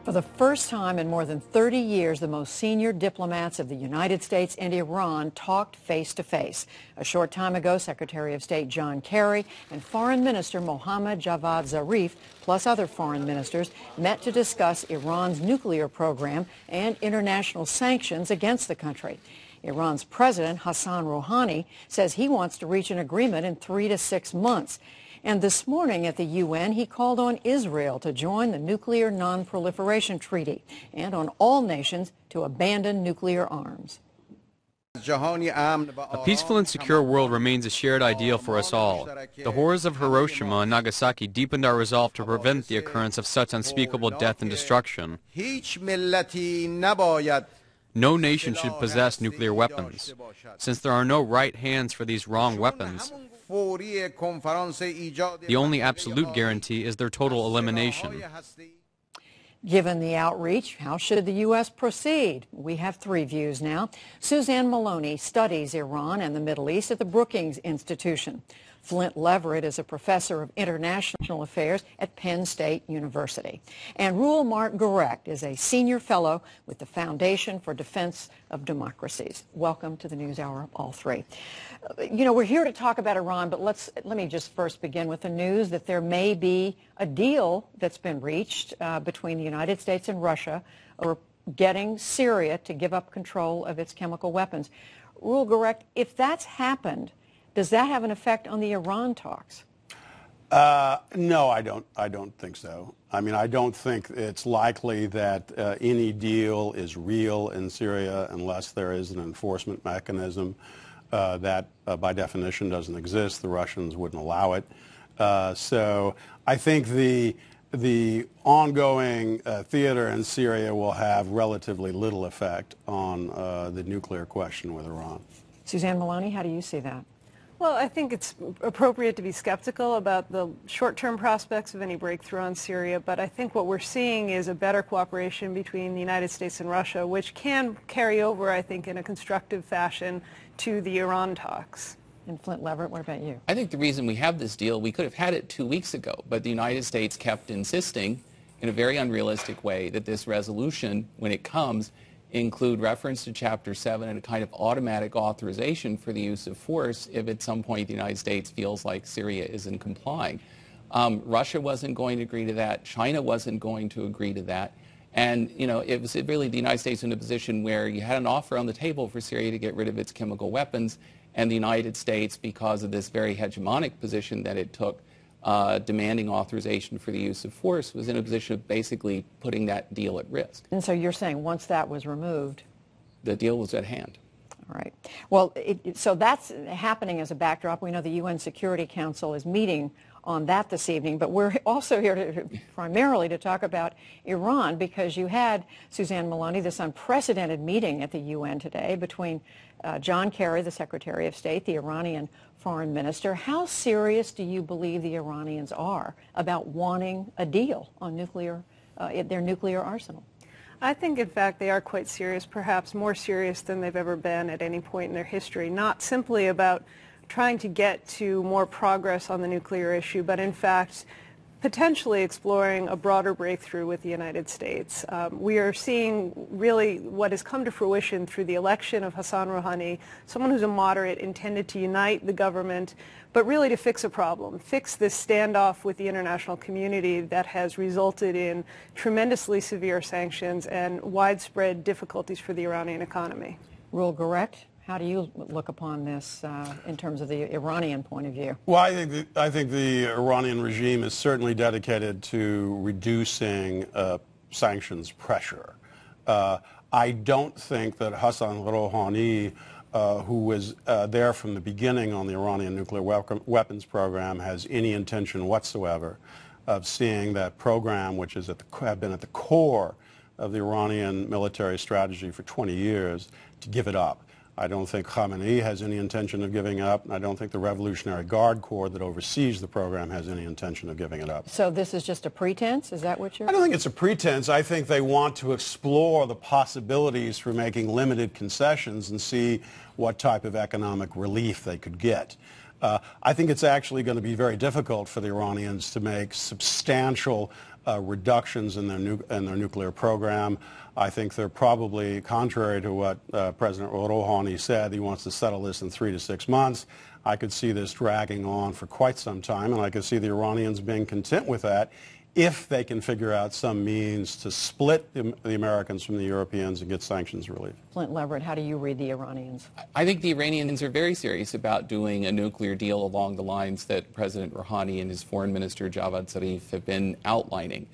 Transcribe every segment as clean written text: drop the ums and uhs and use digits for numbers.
For the first time in more than 30 years, the most senior diplomats of the United States and Iran talked face-to-face. A short time ago, Secretary of State John Kerry and Foreign Minister Mohammad Javad Zarif, plus other foreign ministers, met to discuss Iran's nuclear program and international sanctions against the country. Iran's President Hassan Rouhani says he wants to reach an agreement in 3 to 6 months. And this morning at the UN, he called on Israel to join the Nuclear Non-Proliferation Treaty and on all nations to abandon nuclear arms. A peaceful and secure world remains a shared ideal for us all. The horrors of Hiroshima and Nagasaki deepened our resolve to prevent the occurrence of such unspeakable death and destruction. No nation should possess nuclear weapons. Since there are no right hands for these wrong weapons, the only absolute guarantee is their total elimination. Given the outreach, how should the U.S. proceed? We have 3 views now. Suzanne Maloney studies Iran and the Middle East at the Brookings Institution. Flint Leverett is a professor of international affairs at Penn State University. And Reuel Marc Gerecht is a senior fellow with the Foundation for Defense of Democracies. Welcome to the NewsHour, all 3. You know, we're here to talk about Iran, but let me just first begin with the news that there may be a deal that's been reached between the United States and Russia over getting Syria to give up control of its chemical weapons. Reuel Gerecht, if that's happened, does that have an effect on the Iran talks? No, I don't think so. I mean, I don't think it's likely that any deal is real in Syria unless there is an enforcement mechanism that, by definition, doesn't exist. The Russians wouldn't allow it. So I think the ongoing theater in Syria will have relatively little effect on the nuclear question with Iran. Suzanne Maloney, how do you see that? Well, I think it's appropriate to be skeptical about the short-term prospects of any breakthrough on Syria, but I think what we're seeing is a better cooperation between the United States and Russia, which can carry over, I think, in a constructive fashion to the Iran talks. And Flint Leverett, what about you? I think the reason we have this deal, we could have had it 2 weeks ago, but the United States kept insisting in a very unrealistic way that this resolution, when it comes, include reference to Chapter 7 and a kind of automatic authorization for the use of force if at some point the United States feels like Syria isn't complying. Russia wasn't going to agree to that. China wasn't going to agree to that. And, you know, it was really the United States in a position where you had an offer on the table for Syria to get rid of its chemical weapons, and the United States, because of this very hegemonic position that it took, demanding authorization for the use of force, was in a position of basically putting that deal at risk. And so you're saying once that was removed, the deal was at hand. All right. Well, so that's happening as a backdrop. We know the UN Security Council is meeting on that this evening, but we're also here primarily to talk about Iran, because you had, Suzanne Maloney, this unprecedented meeting at the UN today between John Kerry, the Secretary of State, the Iranian foreign minister. How serious do you believe the Iranians are about wanting a deal on their nuclear arsenal? I think, in fact, they are quite serious, perhaps more serious than they've ever been at any point in their history, not simply about trying to get to more progress on the nuclear issue, but in fact potentially exploring a broader breakthrough with the United States. We are seeing really what has come to fruition through the election of Hassan Rouhani, someone who's a moderate, intended to unite the government, but really to fix a problem, fix this standoff with the international community that has resulted in tremendously severe sanctions and widespread difficulties for the Iranian economy. Reuel Gerecht, how do you look upon this in terms of the Iranian point of view? Well, I think the Iranian regime is certainly dedicated to reducing sanctions pressure. I don't think that Hassan Rouhani, who was there from the beginning on the Iranian nuclear weapons program, has any intention whatsoever of seeing that program, which has been at the core of the Iranian military strategy for 20 years, to give it up. I don't think Khamenei has any intention of giving up, and I don't think the Revolutionary Guard Corps that oversees the program has any intention of giving it up. So this is just a pretense? Is that what you're... I don't think it's a pretense. I think they want to explore the possibilities for making limited concessions and see what type of economic relief they could get. I think it's actually going to be very difficult for the Iranians to make substantial reductions in their nuclear program. I think they're probably, contrary to what President Rouhani said, he wants to settle this in 3 to 6 months. I could see this dragging on for quite some time, and I could see the Iranians being content with that if they can figure out some means to split the Americans from the Europeans and get sanctions relief. Flint Leverett, how do you read the Iranians? I think the Iranians are very serious about doing a nuclear deal along the lines that President Rouhani and his foreign minister Javad Zarif have been outlining.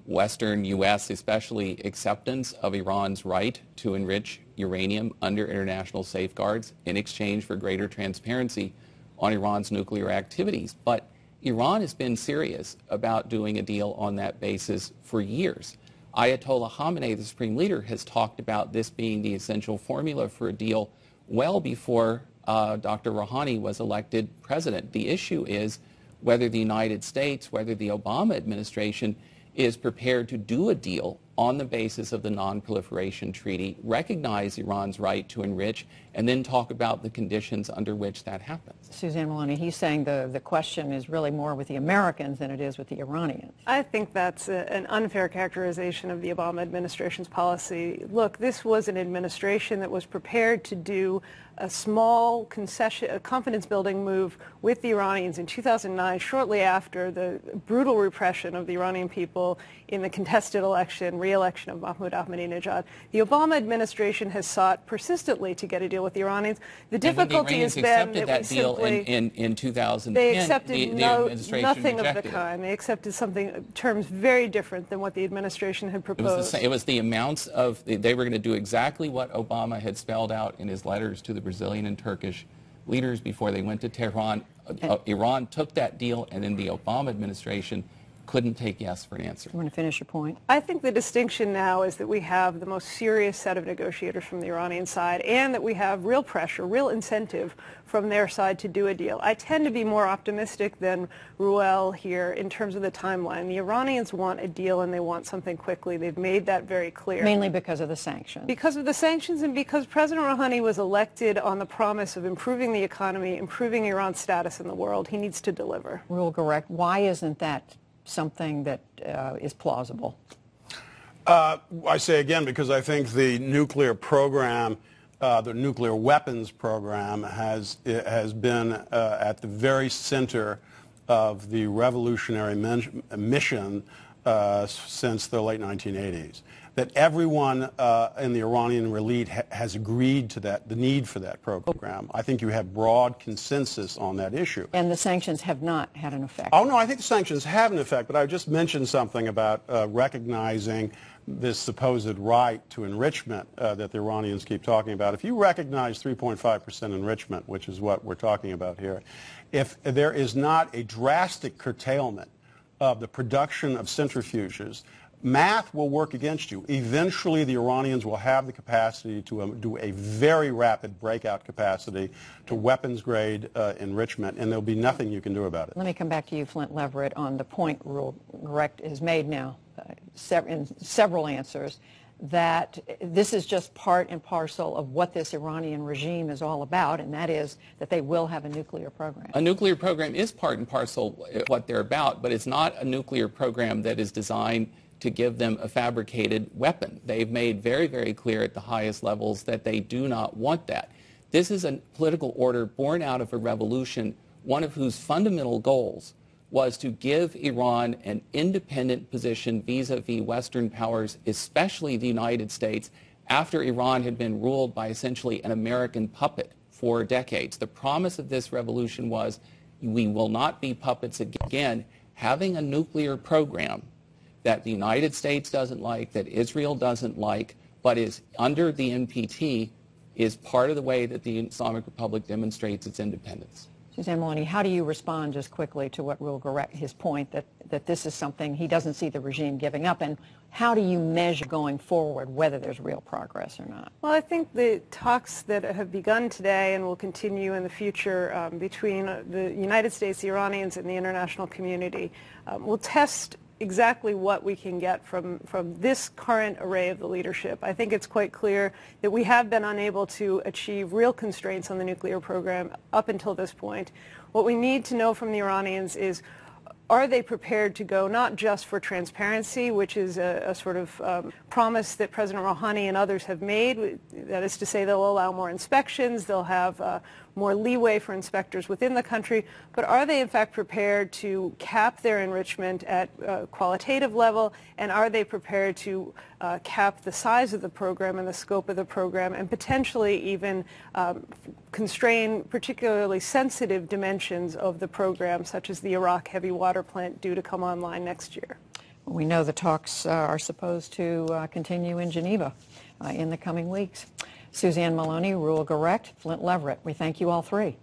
Western, U.S. especially, acceptance of Iran's right to enrich uranium under international safeguards in exchange for greater transparency on Iran's nuclear activities. But Iran has been serious about doing a deal on that basis for years. Ayatollah Khamenei, the supreme leader, has talked about this being the essential formula for a deal well before Dr. Rouhani was elected president. The issue is whether the United States, whether the Obama administration is prepared to do a deal on the basis of the Non-Proliferation Treaty, recognize Iran's right to enrich, and then talk about the conditions under which that happens. Suzanne Maloney, he's saying the question is really more with the Americans than it is with the Iranians. I think that's an unfair characterization of the Obama administration's policy. Look, this was an administration that was prepared to do a small concession, a confidence-building move with the Iranians in 2009, shortly after the brutal repression of the Iranian people in the contested election, re-election of Mahmoud Ahmadinejad. The Obama administration has sought persistently to get a deal with the Iranians. The difficulty has been that we simply in 2010, they accepted nothing of the it. kind. They accepted something, terms very different than what the administration had proposed. It was the amounts of, they were going to do exactly what Obama had spelled out in his letters to the Brazilian and Turkish leaders before they went to Tehran. Iran took that deal, and then the Obama administration couldn't take yes for an answer. You want to finish your point? I think the distinction now is that we have the most serious set of negotiators from the Iranian side, and that we have real pressure, real incentive from their side to do a deal. I tend to be more optimistic than Reuel here in terms of the timeline. The Iranians want a deal, and they want something quickly. They've made that very clear. Mainly because of the sanctions. Because of the sanctions, and because President Rouhani was elected on the promise of improving the economy, improving Iran's status in the world. He needs to deliver. Reuel Gerecht, why isn't that something that is plausible? I say again because I think the nuclear program, the nuclear weapons program has been at the very center of the revolutionary mission since the late 1980s. That everyone in the Iranian elite has agreed to that, the need for that program. I think you have broad consensus on that issue. And the sanctions have not had an effect. Oh, no, I think the sanctions have an effect, but I just mentioned something about recognizing this supposed right to enrichment that the Iranians keep talking about. If you recognize 3.5% enrichment, which is what we're talking about here, if there is not a drastic curtailment of the production of centrifuges, math will work against you. Eventually, the Iranians will have the capacity to do a very rapid breakout capacity to weapons-grade enrichment, and there'll be nothing you can do about it. Let me come back to you, Flint Leverett, on the point Reuel Gerecht has made now in several answers, that this is just part and parcel of what this Iranian regime is all about, and that is that they will have a nuclear program. A nuclear program is part and parcel of what they're about, but it's not a nuclear program that is designed to give them a fabricated weapon. They've made very, very clear at the highest levels that they do not want that. This is a political order born out of a revolution, one of whose fundamental goals was to give Iran an independent position vis-a-vis Western powers, especially the United States, after Iran had been ruled by essentially an American puppet for decades. The promise of this revolution was, we will not be puppets again. Having a nuclear program that the United States doesn't like, that Israel doesn't like, but is under the NPT, is part of the way that the Islamic Republic demonstrates its independence. Suzanne Maloney, how do you respond just quickly to what Reuel Gerecht, his point that this is something he doesn't see the regime giving up, and how do you measure going forward whether there's real progress or not? Well, I think the talks that have begun today and will continue in the future between the United States, the Iranians, and the international community will test exactly what we can get from this current array of the leadership. I think it's quite clear that we have been unable to achieve real constraints on the nuclear program up until this point. What we need to know from the Iranians is are they prepared to go not just for transparency, which is a sort of promise that President Rouhani and others have made, that is to say they'll allow more inspections, they'll have more leeway for inspectors within the country, but are they in fact prepared to cap their enrichment at qualitative level, and are they prepared to cap the size of the program and the scope of the program, and potentially even constrain particularly sensitive dimensions of the program, such as the Iraq heavy water plant due to come online next year? We know the talks are supposed to continue in Geneva in the coming weeks. Suzanne Maloney, Reuel Gerecht, Flint Leverett, we thank you all three.